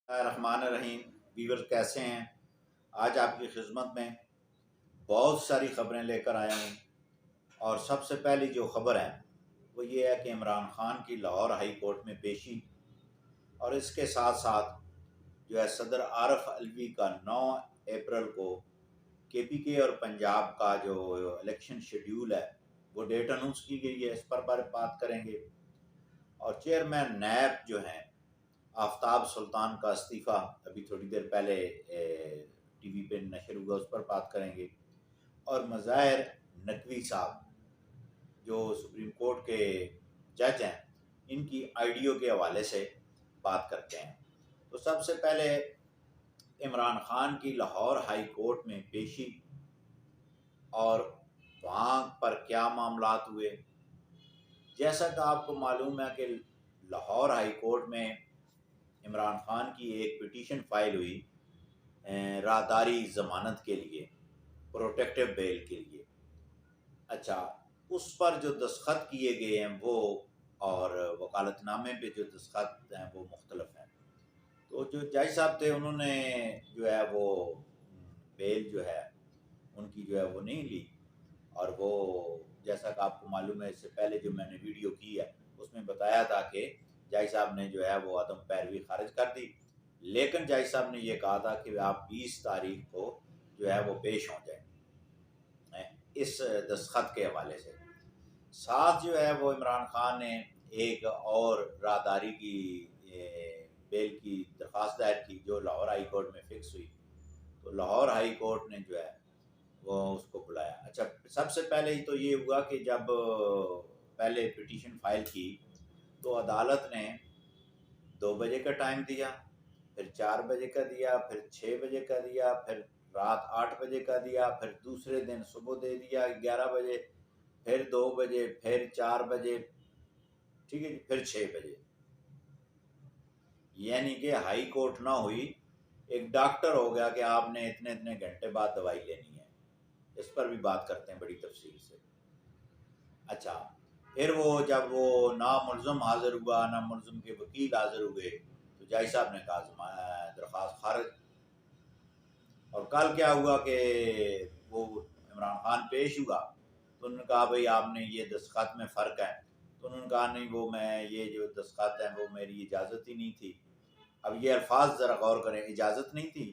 الرحمن الرحیم ویورز کیسے ہیں؟ آج آپ کی خدمت میں بہت ساری خبریں لے کر آیا ہوں، اور سب سے پہلی جو خبر ہے وہ یہ ہے کہ عمران خان کی لاہور ہائی کورٹ میں پیشی، اور اس کے ساتھ ساتھ جو ہے صدر عارف علوی کا 9 اپریل کو کے پی کے اور پنجاب کا جو الیکشن شیڈیول ہے وہ ڈیٹ اناؤنس کی گئی ہے، اس پر بات کریں گے۔ اور چیئرمین نیب جو ہیں آفتاب سلطان کا استعفیٰ ابھی تھوڑی دیر پہلے ٹی وی پہ نشر ہوا، اس پر بات کریں گے۔ اور مظاہر نقوی صاحب جو سپریم کورٹ کے جج ہیں، ان کی آئیڈیو کے حوالے سے بات کرتے ہیں۔ تو سب سے پہلے عمران خان کی لاہور ہائی کورٹ میں پیشی اور وہاں پر کیا معاملات ہوئے۔ جیسا کہ آپ کو معلوم ہے کہ لاہور ہائی کورٹ میں عمران خان کی ایک پٹیشن فائل ہوئی راہداری ضمانت کے لیے، پروٹیکٹیو بیل کے لیے۔ اچھا، اس پر جو دستخط کیے گئے ہیں وہ اور وکالت نامے پہ جو دستخط ہیں وہ مختلف ہیں۔ تو جو جج صاحب تھے انہوں نے جو ہے وہ بیل جو ہے ان کی جو ہے وہ نہیں لی، اور وہ جیسا کہ آپ کو معلوم ہے اس سے پہلے جو میں نے ویڈیو کی ہے اس میں بتایا تھا کہ جج صاحب نے جو ہے وہ عدم پیروی خارج کر دی، لیکن جج صاحب نے یہ کہا تھا کہ آپ 20 تاریخ کو جو ہے وہ پیش ہو جائیں اس دستخط کے حوالے سے۔ ساتھ جو ہے وہ عمران خان نے ایک اور راہداری کی بیل کی درخواست دائر کی جو لاہور ہائی کورٹ میں فکس ہوئی، تو لاہور ہائی کورٹ نے جو ہے وہ اس کو بلایا۔ اچھا، سب سے پہلے ہی تو یہ ہوا کہ جب پہلے پٹیشن فائل کی تو عدالت نے 2 بجے کا ٹائم دیا، پھر 4 بجے کا دیا، پھر 6 بجے کا دیا، پھر رات 8 بجے کا دیا، پھر دوسرے دن صبح دے دیا 11 بجے، پھر 2 بجے، پھر 4 بجے، ٹھیک ہے جی، پھر 6 بجے۔ یعنی کہ ہائی کورٹ نہ ہوئی، ایک ڈاکٹر ہو گیا کہ آپ نے اتنے گھنٹے بعد دوائی لینی ہے۔ اس پر بھی بات کرتے ہیں بڑی تفصیل سے۔ اچھا، پھر وہ جب وہ ناملزم حاضر ہوا، ناملزم کے وکیل حاضر ہوئے، تو جج صاحب نے کہا درخواست خارج۔ اور کل کیا ہوا کہ وہ عمران خان پیش ہوا تو انہوں نے کہا بھئی آپ نے یہ دستخط میں فرق ہے، تو انہوں نے کہا نہیں، وہ میں یہ جو دستخط ہیں وہ میری اجازت ہی نہیں تھی۔ اب یہ الفاظ ذرا غور کریں، اجازت نہیں تھی۔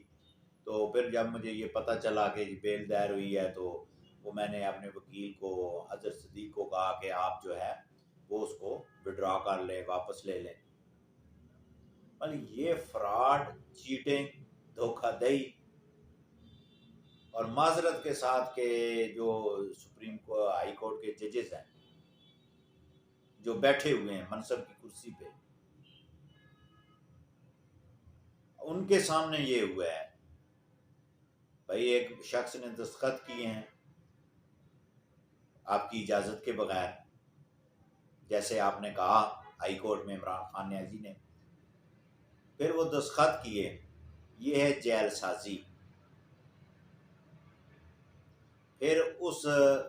تو پھر جب مجھے یہ پتہ چلا کہ بیل دائر ہوئی ہے تو وہ میں نے اپنے وکیل کو اظہر صدیق کو کہا کہ آپ جو ہے وہ اس کو وڈرا کر لیں، واپس لے لیں۔ مطلب یہ فراڈ، چیٹنگ، دھوکہ دہی، اور معذرت کے ساتھ کہ جو سپریم ہائی کورٹ کے ججز ہیں جو بیٹھے ہوئے ہیں منصب کی کرسی پہ، ان کے سامنے یہ ہوا ہے۔ بھائی ایک شخص نے دستخط کیے ہیں آپ کی اجازت کے بغیر، جیسے آپ نے کہا ہائی کورٹ میں عمران خان نیازی نے، پھر وہ دستخط کیے، یہ ہے جیل سازی۔ پھر اس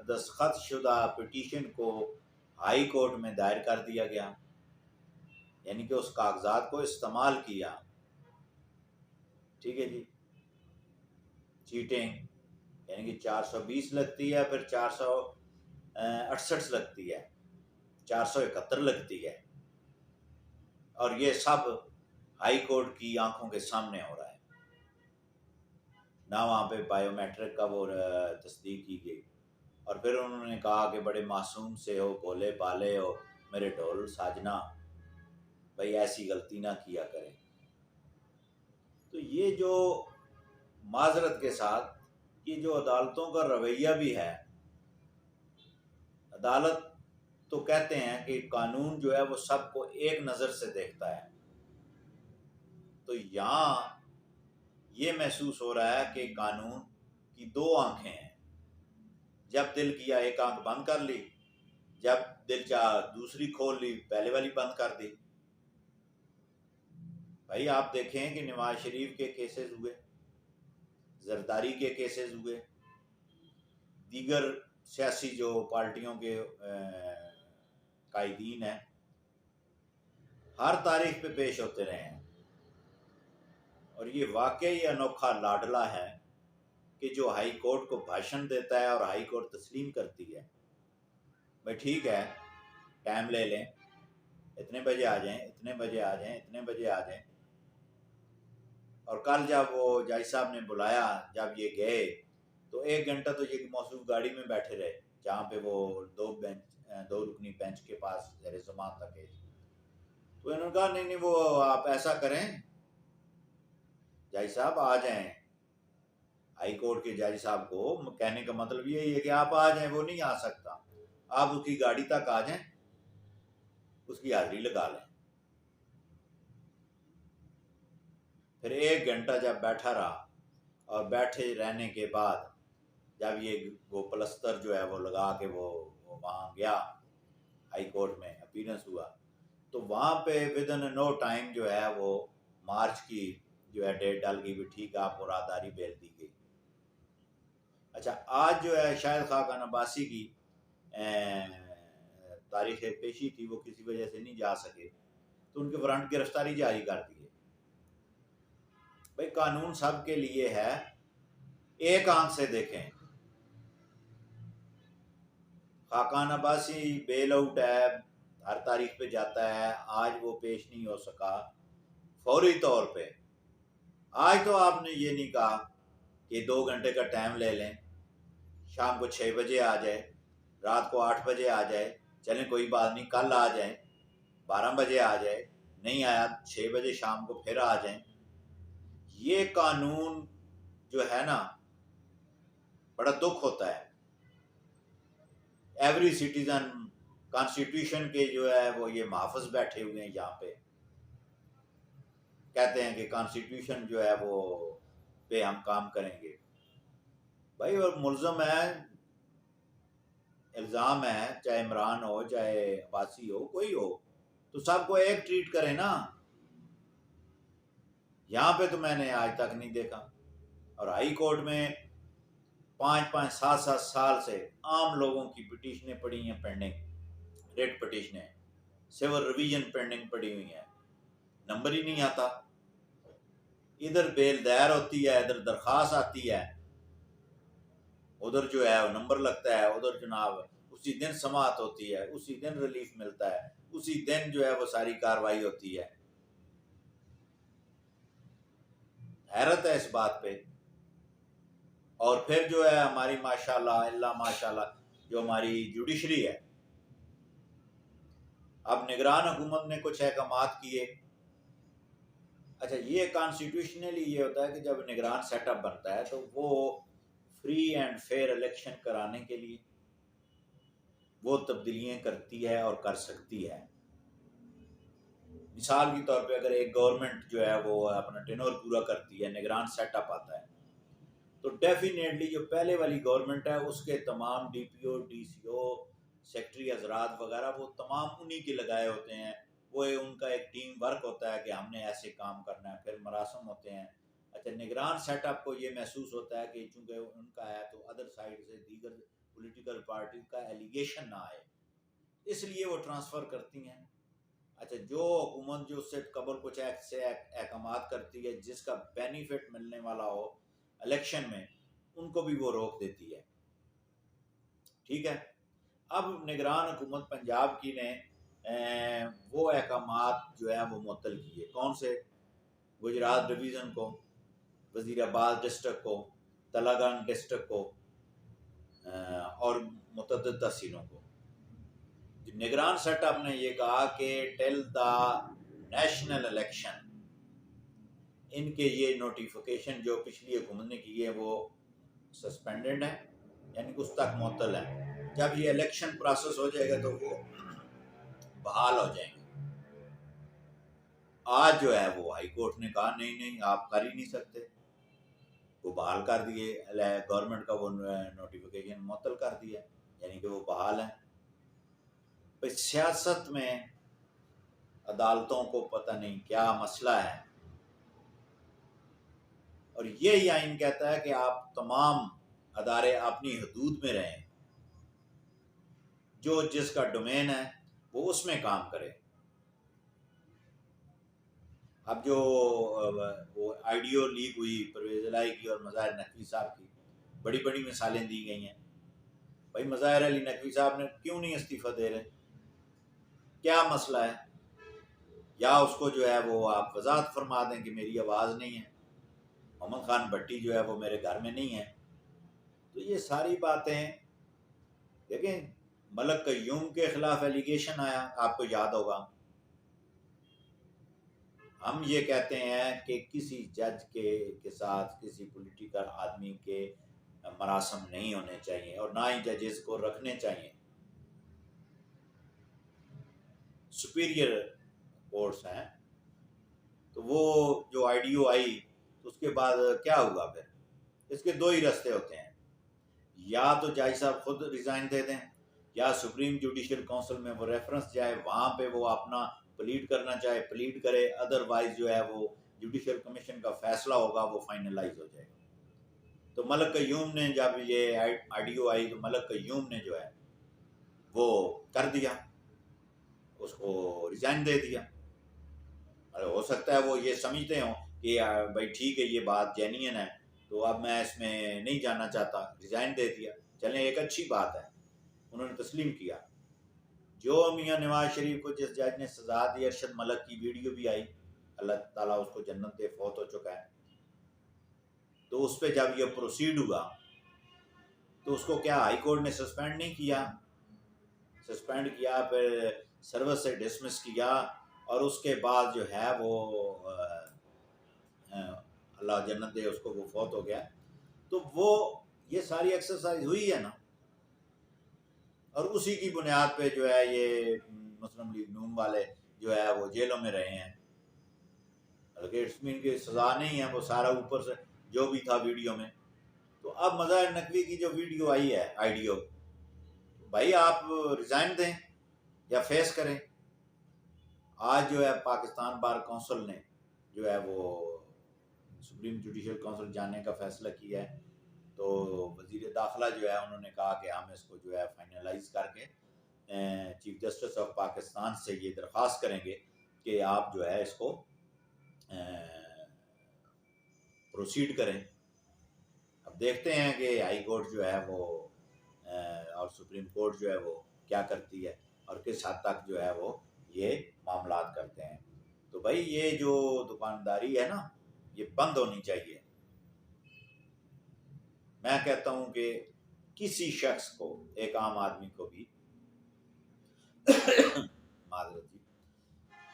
دستخط شدہ پٹیشن کو ہائی کورٹ میں دائر کر دیا گیا، یعنی کہ اس کاغذات کو استعمال کیا، ٹھیک ہے جی۔ چیٹنگ یعنی کہ 420 لگتی ہے، پھر 468 لگتی ہے، 471 لگتی ہے، اور یہ سب ہائی کورٹ کی آنکھوں کے سامنے ہو رہا ہے، نہ وہاں پہ بائیو میٹرک کا وہ تصدیق کی گئی۔ اور پھر انہوں نے کہا کہ بڑے معصوم سے ہو، بھولے بالے ہو میرے ڈھول ساجنا، بھئی ایسی غلطی نہ کیا کریں۔ تو یہ جو معذرت کے ساتھ یہ جو عدالتوں کا رویہ بھی ہے، عدالت تو کہتے ہیں کہ قانون جو ہے وہ سب کو ایک نظر سے دیکھتا ہے، تو یہاں یہ محسوس ہو رہا ہے کہ قانون کی 2 آنکھیں ہیں، جب دل کیا ایک آنکھ بند کر لی، جب دل چاہا دوسری کھول لی، پہلے والی بند کر دی۔ بھائی آپ دیکھیں کہ نواز شریف کے کیسز ہوئے، زرداری کے کیسز ہوئے، دیگر سیاسی جو پارٹیوں کے قائدین ہیں ہر تاریخ پہ پیش ہوتے رہے ہیں۔ اور یہ واقعی انوکھا لاڈلا ہے کہ جو ہائی کورٹ کو بھاشن دیتا ہے اور ہائی کورٹ تسلیم کرتی ہے، بھائی ٹھیک ہے ٹائم لے لیں، اتنے بجے آ جائیں، اتنے بجے آ جائیں، اتنے بجے آ جائیں۔ اور کل جب وہ جج صاحب نے بلایا، جب یہ گئے تو 1 گھنٹہ تو یہ موصوف گاڑی میں بیٹھے رہے، جہاں پہ وہ 2 رکنی بینچ کے پاس زیر سماعت تک ہے۔ تو انہوں نے کہا نہیں وہ آپ ایسا کریں جج صاحب آ جائیں، ہائی کورٹ کے جج صاحب کو کہنے کا مطلب یہی ہے کہ آپ آ جائیں، وہ نہیں آ سکتا، آپ اس کی گاڑی تک آ جائیں، اس کی حاضری لگا لیں۔ پھر 1 گھنٹہ جب بیٹھا رہا، اور بیٹھے رہنے کے بعد جب یہ وہ پلستر جو ہے وہ لگا کے وہ وہاں گیا ہائی کورٹ میں اپیرنس ہوا، تو وہاں پہ ودن نو ٹائم جو ہے وہ مارچ کی جو ہے ڈیٹ ڈال گئی، بھی ٹھیک ہے آپ کو راہداری بیل دی گئی۔ اچھا آج جو ہے شاہد خاقان عباسی کی تاریخ پیشی تھی، وہ کسی وجہ سے نہیں جا سکے، تو ان کے وارنٹ گرفتاری جاری کر دی ہے۔ بھائی قانون سب کے لیے ہے، ایک آنکھ سے دیکھیں، خاقان عباسی بیل آؤٹ ہے، ہر تاریخ پہ جاتا ہے، آج وہ پیش نہیں ہو سکا فوری طور پہ۔ آج تو آپ نے یہ نہیں کہا کہ 2 گھنٹے کا ٹائم لے لیں، شام کو 6 بجے آ جائے، رات کو 8 بجے آ جائے، چلیں کوئی بات نہیں کل آ جائیں، 12 بجے آ جائے، نہیں آیا 6 بجے شام کو پھر آ جائیں۔ یہ قانون جو ہے نا بڑا دکھ ہوتا ہے۔ ایوری سٹیزن کانسٹیٹیوشن کے جو ہے وہ یہ محافظ بیٹھے ہوئے ہیں یہاں پہ، کہتے ہیں کہ کانسٹیٹیوشن جو ہے وہ پہ ہم کام کریں گے۔ بھائی اور ملزم ہے، الزام ہے، چاہے عمران ہو چاہے عباسی ہو کوئی ہو، تو سب کو ایک ٹریٹ کرے نا۔ یہاں پہ تو میں نے آج تک نہیں دیکھا، اور ہائی کورٹ میں 5 7 سال سے عام لوگوں کی پٹیشنیں پڑی ہیں پینڈنگ، ریٹ پٹیشنیں، سول ریویژن پینڈنگ پڑی ہوئی ہیں، نمبر ہی نہیں آتا۔ ادھر بیل دائر ہوتی ہے، ادھر درخواست آتی ہے، ادھر جو ہے وہ نمبر لگتا ہے، ادھر جناب اسی دن سماعت ہوتی ہے، اسی دن ریلیف ملتا ہے، اسی دن جو ہے وہ ساری کاروائی ہوتی ہے۔ حیرت ہے اس بات پہ۔ اور پھر جو ہے ہماری ماشاءاللہ اللہ ماشاءاللہ جو ہماری جوڈیشری ہے، اب نگران حکومت نے کچھ احکامات کیے۔ اچھا یہ کانسٹیٹیوشنلی یہ ہوتا ہے کہ جب نگران سیٹ اپ بنتا ہے تو وہ فری اینڈ فیئر الیکشن کرانے کے لیے وہ تبدیلیاں کرتی ہے اور کر سکتی ہے۔ مثال کے طور پہ اگر ایک گورنمنٹ جو ہے وہ اپنا ٹینور پورا کرتی ہے، نگران سیٹ اپ آتا ہے، تو ڈیفینیٹلی جو پہلے والی گورنمنٹ ہے اس کے تمام ڈی پی او، ڈی سی او، سیکٹری حضرات وغیرہ وہ تمام انہی کے لگائے ہوتے ہیں، وہ ان کا ایک ٹیم ورک ہوتا ہے کہ ہم نے ایسے کام کرنا ہے، پھر مراسم ہوتے ہیں۔ اچھا نگران سیٹ اپ کو یہ محسوس ہوتا ہے کہ چونکہ ان کا ہے تو ادر سائڈ سے دیگر پولیٹیکل پارٹی کا ایلیگیشن نہ آئے، اس لیے وہ ٹرانسفر کرتی ہیں۔ اچھا جو حکومت جو اس سے قبل کچھ ایسے احکامات کرتی ہے جس کا بینیفٹ ملنے والا ہو الیکشن میں، ان کو بھی وہ روک دیتی ہے۔ ٹھیک ہے، اب نگران حکومت پنجاب کی نے وہ احکامات جو ہے وہ معطل کیے، کون سے؟ گجرات ڈویژن کو، وزیر آباد ڈسٹرکٹ کو، تلنگانہ ڈسٹرکٹ کو، اور متعدد تحصیلوں کو۔ نگران سیٹ اپ نے یہ کہا کہ ٹل دا نیشنل الیکشن ان کے یہ نوٹیفیکیشن جو پچھلی حکومت نے کی ہے وہ سسپینڈڈ ہے، یعنی اس تک معطل ہے۔ جب یہ الیکشن پروسیس ہو جائے گا تو وہ بحال ہو جائیں گے۔ آج جو ہے وہ ہائی کورٹ نے کہا نہیں آپ کر ہی نہیں سکتے، وہ بحال کر دیے، گورنمنٹ کا وہ نوٹیفیکیشن معطل کر دیا، یعنی کہ وہ بحال ہیں۔ سیاست میں عدالتوں کو پتہ نہیں کیا مسئلہ ہے، اور یہی آئین کہتا ہے کہ آپ تمام ادارے اپنی حدود میں رہیں، جو جس کا ڈومین ہے وہ اس میں کام کرے۔ اب جو وہ آئیڈیو لیک ہوئی پرویز الہی کی اور مظاہر نقوی صاحب کی، بڑی بڑی مثالیں دی گئی ہیں. بھائی مظاہر علی نقوی صاحب نے کیوں نہیں استعفیٰ دے رہے؟ کیا مسئلہ ہے؟ یا اس کو جو ہے وہ آپ وضاحت فرما دیں کہ میری آواز نہیں ہے، محمد خان بھٹی جو ہے وہ میرے گھر میں نہیں ہے. تو یہ ساری باتیں دیکھیں. ملک قیوم کے خلاف ایلیگیشن آیا، آپ کو یاد ہوگا. ہم یہ کہتے ہیں کہ کسی جج کے ساتھ کسی پولیٹیکل آدمی کے مراسم نہیں ہونے چاہیے اور نہ ہی ججز کو رکھنے چاہیے. سپیریئر کورٹس ہیں. تو وہ جو آئیڈیو آئی تو اس کے بعد کیا ہوا؟ پھر اس کے دو ہی راستے ہوتے ہیں، یا تو جج صاحب خود ریزائن دے دیں، یا سپریم جوڈیشل کونسل میں وہ ریفرنس جائے، وہاں پہ وہ اپنا پلیڈ کرنا چاہے پلیڈ کرے، ادروائز جو ہے وہ جوڈیشل کمیشن کا فیصلہ ہوگا وہ فائنلائز ہو جائے گا. تو ملک قیوم نے جب یہ آئیڈیو آئی تو ملک قیوم نے جو ہے وہ کر دیا، اس کو ریزائن دے دیا. ہو سکتا ہے وہ یہ سمجھتے ہوں کہ بھائی ٹھیک ہے یہ بات جینین ہے تو اب میں اس میں نہیں جانا چاہتا، ریزائن دے دیا. چلیں ایک اچھی بات ہے، انہوں نے تسلیم کیا. جو میاں نواز شریف کو جس جج نے سزا دی، ارشد ملک کی ویڈیو بھی آئی، اللہ تعالیٰ اس کو جنت دے، فوت ہو چکا ہے. تو اس پہ جب یہ پروسیڈ ہوا تو اس کو کیا ہائی کورٹ نے سسپینڈ نہیں کیا؟ سسپینڈ کیا، پھر سروس سے ڈسمس کیا، اور اس کے بعد جو ہے وہ اللہ جنت دے اس کو، وہ فوت ہو گیا. تو وہ یہ ساری ایکسرسائز ہوئی ہے نا، اور اسی کی بنیاد پہ جو ہے یہ مسلم لیگ نون والے جو ہے وہ جیلوں میں رہے ہیں. بلکہ اس میں ان کی سزا نہیں ہے، وہ سارا اوپر سے جو بھی تھا ویڈیو میں. تو اب مظاہر نقوی کی جو ویڈیو آئی ہے آئیڈیو، بھائی آپ ریزائن دیں یا فیس کریں. آج جو ہے پاکستان بار کونسل نے جو ہے وہ سپریم جوڈیشل کونسل جانے کا فیصلہ کیا ہے. تو وزیر داخلہ جو ہے انہوں نے کہا کہ ہم اس کو جو ہے فائنلائز کر کے چیف جسٹس آف پاکستان سے یہ درخواست کریں گے کہ آپ جو ہے اس کو پروسیڈ کریں. اب دیکھتے ہیں کہ ہائی کورٹ جو ہے وہ اور سپریم کورٹ جو ہے وہ کیا کرتی ہے اور کس حد تک جو ہے وہ یہ معاملات کرتے ہیں. تو بھائی یہ جو دکانداری ہے نا یہ بند ہونی چاہیے. میں کہتا ہوں کہ کسی شخص کو، ایک عام آدمی کو بھی معذرت جی،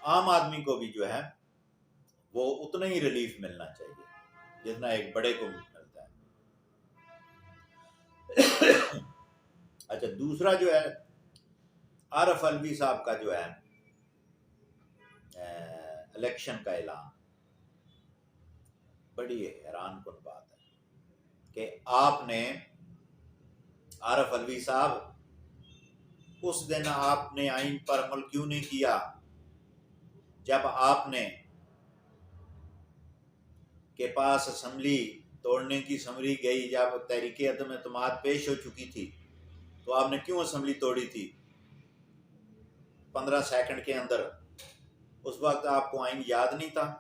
عام آدمی کو بھی جو ہے وہ اتنا ہی ریلیف ملنا چاہیے جتنا ایک بڑے کو ملتا ہے. اچھا، دوسرا جو ہے عارف الوی صاحب کا جو ہے الیکشن کا اعلان، بڑی حیران کن بات ہے کہ آپ نے عارف الوی صاحب اس دن آپ نے آئین پر عمل کیوں نہیں کیا جب آپ نے کے پاس اسمبلی توڑنے کی سمری گئی، جب تحریک عدم اعتماد پیش ہو چکی تھی تو آپ نے کیوں اسمبلی توڑی تھی 15 سیکنڈ کے اندر؟ اس وقت آپ کو آئین یاد نہیں تھا.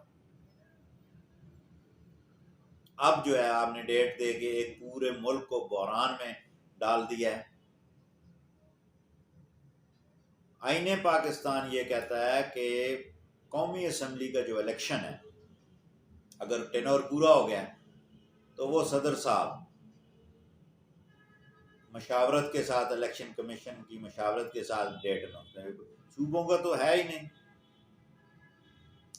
اب جو ہے آپ نے ڈیٹ دے کے ایک پورے ملک کو بحران میں ڈال دیا ہے. آئین پاکستان یہ کہتا ہے کہ قومی اسمبلی کا جو الیکشن ہے اگر ٹینور پورا ہو گیا تو وہ صدر صاحب مشاورت کے ساتھ، الیکشن کمیشن کی مشاورت کے ساتھ ڈیٹ صوبوں کا تو ہے ہی نہیں.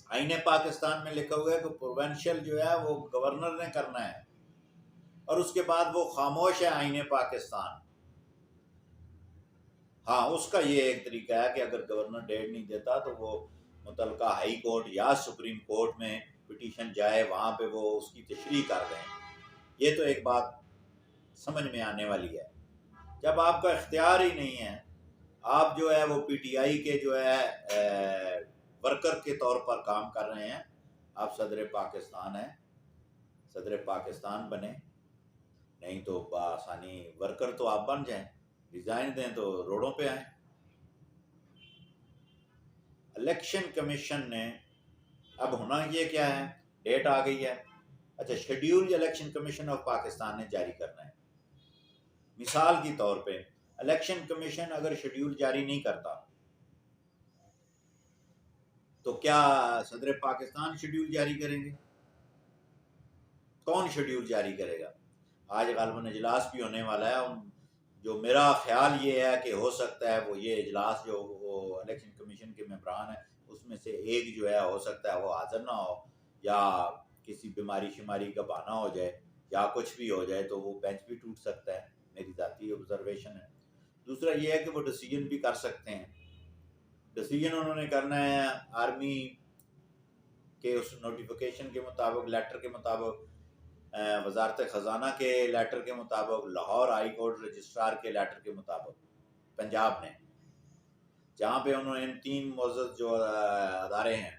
آئین پاکستان میں لکھا ہوا ہے کہ پروونشل جو ہے وہ گورنر نے کرنا ہے، اور اس کے بعد وہ خاموش ہے آئین پاکستان. ہاں اس کا یہ ایک طریقہ ہے کہ اگر گورنر ڈیٹ نہیں دیتا تو وہ متعلقہ ہائی کورٹ یا سپریم کورٹ میں پٹیشن جائے، وہاں پہ وہ اس کی تشریح کر دیں. یہ تو ایک بات سمجھ میں آنے والی ہے. جب آپ کا اختیار ہی نہیں ہے، آپ جو ہے وہ پی ٹی آئی کے جو ہے ورکر کے طور پر کام کر رہے ہیں، آپ صدر پاکستان ہیں، صدر پاکستان بنے، نہیں تو بآسانی ورکر تو آپ بن جائیں، ریزائن دیں تو روڈوں پہ آئیں. الیکشن کمیشن نے اب ہونا یہ کیا ہے، ڈیٹ آ گئی ہے، اچھا schedule election commission of Pakistan نے جاری کرنا ہے۔ مثال کے طور پہ الیکشن کمیشن اگر شیڈیول جاری نہیں کرتا تو کیا صدر پاکستان شیڈیول جاری کریں گے؟ کون شیڈیول جاری کرے گا؟ آج غالباً اجلاس بھی ہونے والا ہے، جو میرا خیال یہ ہے کہ ہو سکتا ہے وہ یہ اجلاس جو وہ الیکشن کمیشن کے ممبران ہیں اس میں سے ایک جو ہے ہو سکتا ہے وہ حاضر نہ ہو، یا کسی بیماری شماری کا بہانہ ہو جائے یا کچھ بھی ہو جائے تو وہ بینچ بھی ٹوٹ سکتا ہے، میری ذاتی آبزرویشن ہے۔ دوسرا یہ ہے کہ وہ ڈیسیجن بھی کر سکتے ہیں، ڈیسیجن انہوں نے کرنا ہے آرمی کے اس نوٹیفیکیشن کے مطابق، لیٹر کے مطابق، وزارت خزانہ کے لیٹر کے مطابق، لاہور ہائی کورٹ رجسٹرار کے لیٹر کے مطابق، پنجاب نے جہاں پہ انہوں نے ان 3 معزز جو ادارے ہیں،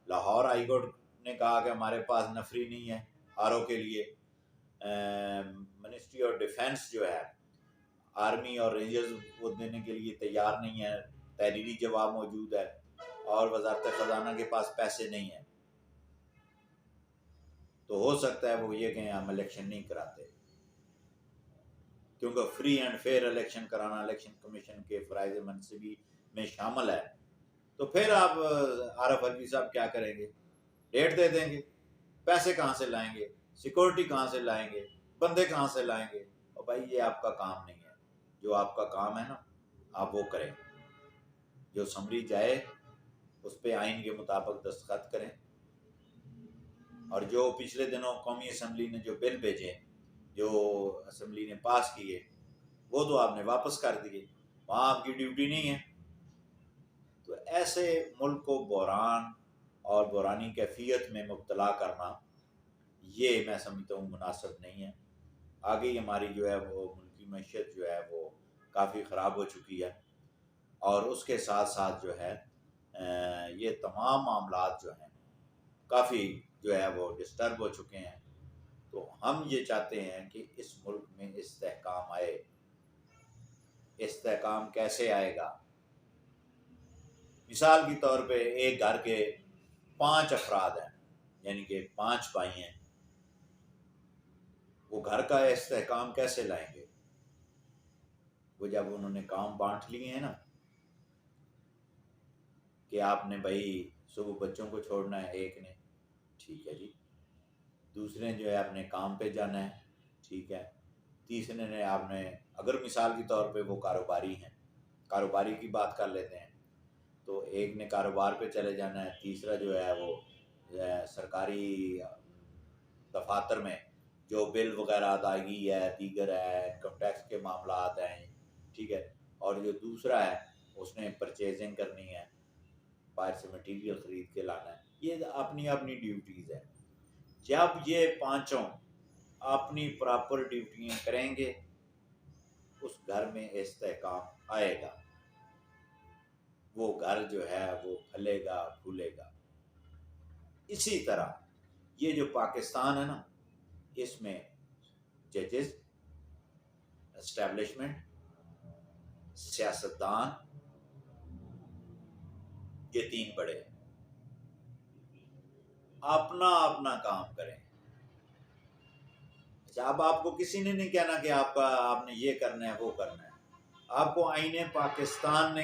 لاہور ہائی کورٹ نے کہا کہ ہمارے پاس نفری نہیں ہے آر او کے لیے، منسٹری آف ڈیفینس جو ہے آرمی اور رینجرز وہ دینے کے لیے تیار نہیں ہے، تحریری جواب موجود ہے، اور وزارت خزانہ کے پاس پیسے نہیں ہیں، تو ہو سکتا ہے وہ یہ کہ ہم الیکشن نہیں کراتے، کیونکہ فری اینڈ فیئر الیکشن کرانا الیکشن کمیشن کے فرائض منصبی میں شامل ہے۔ تو پھر آپ عارف علوی صاحب کیا کریں گے؟ ڈیٹ دے دیں گے، پیسے کہاں سے لائیں گے، سیکورٹی کہاں سے لائیں گے، بندے کہاں سے لائیں گے؟ اور بھائی یہ آپ کا کام نہیں ہے، جو آپ کا کام ہے نا آپ وہ کریں، جو اسمبلی جائے اس پہ آئین کے مطابق دستخط کریں، اور جو پچھلے دنوں قومی اسمبلی نے جو بل بھیجے، جو اسمبلی نے پاس کیے، وہ تو آپ نے واپس کر دیے، وہاں آپ کی ڈیوٹی نہیں ہے۔ تو ایسے ملک کو بحران اور بحرانی کیفیت میں مبتلا کرنا یہ میں سمجھتا ہوں مناسب نہیں ہے۔ آگے ہی ہماری جو ہے وہ ملکی معیشت جو ہے وہ کافی خراب ہو چکی ہے، اور اس کے ساتھ ساتھ جو ہے یہ تمام معاملات جو ہیں کافی جو ہے وہ ڈسٹرب ہو چکے ہیں۔ تو ہم یہ چاہتے ہیں کہ اس ملک میں استحکام آئے۔ استحکام کیسے آئے گا؟ مثال کے طور پہ ایک گھر کے 5 افراد ہیں، یعنی کہ 5 بھائی ہیں، وہ گھر کا استحکام کیسے لائیں گے؟ وہ جب انہوں نے کام بانٹ لیے ہیں نا کہ آپ نے بھائی صبح بچوں کو چھوڑنا ہے، ایک نے ٹھیک ہے جی، دوسرے جو ہے اپنے کام پہ جانا ہے ٹھیک ہے، تیسرے نے آپ نے اگر مثال کے طور پہ وہ کاروباری ہیں، کاروباری کی بات کر لیتے ہیں، تو ایک نے کاروبار پہ چلے جانا ہے، تیسرا جو ہے وہ سرکاری دفاتر میں جو بل وغیرہ ادائیگی ہے، دیگر ہے، انکم ٹیکس کے معاملات ہیں ٹھیک ہے، اور جو دوسرا ہے اس نے پرچیزنگ کرنی ہے، باہر سے مٹیریل خرید کے لانا ہے، یہ اپنی اپنی ڈیوٹیز ہیں۔ جب یہ 5 اپنی پراپر ڈیوٹیاں کریں گے اس گھر میں استحکام آئے گا، وہ گھر جو ہے وہ پھلے گا پھولے گا۔ اسی طرح یہ جو پاکستان ہے نا، اس میں ججز، اسٹیبلشمنٹ، سیاستدان، یہ 3 بڑے اپنا اپنا کام کریں۔ اب آپ کو کسی نے نہیں کہنا کہ آپ نے یہ کرنا ہے وہ کرنا ہے، آپ کو آئین پاکستان نے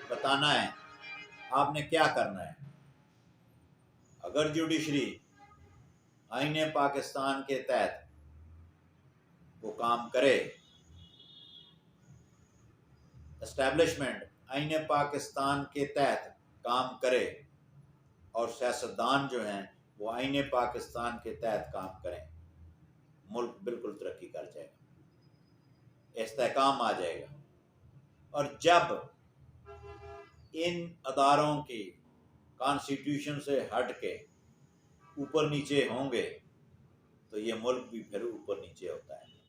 بتانا ہے آپ نے کیا کرنا ہے۔ اگر جوڈیشری آئین پاکستان کے تحت وہ کام کرے، اسٹیبلشمنٹ آئین پاکستان کے تحت کام کرے، اور سیاستدان جو ہیں وہ آئین پاکستان کے تحت کام کریں، ملک بالکل ترقی کر جائے گا، استحکام آ جائے گا۔ اور جب ان اداروں کی کانسٹیٹیوشن سے ہٹ کے اوپر نیچے ہوں گے تو یہ ملک بھی پھر اوپر نیچے ہوتا ہے۔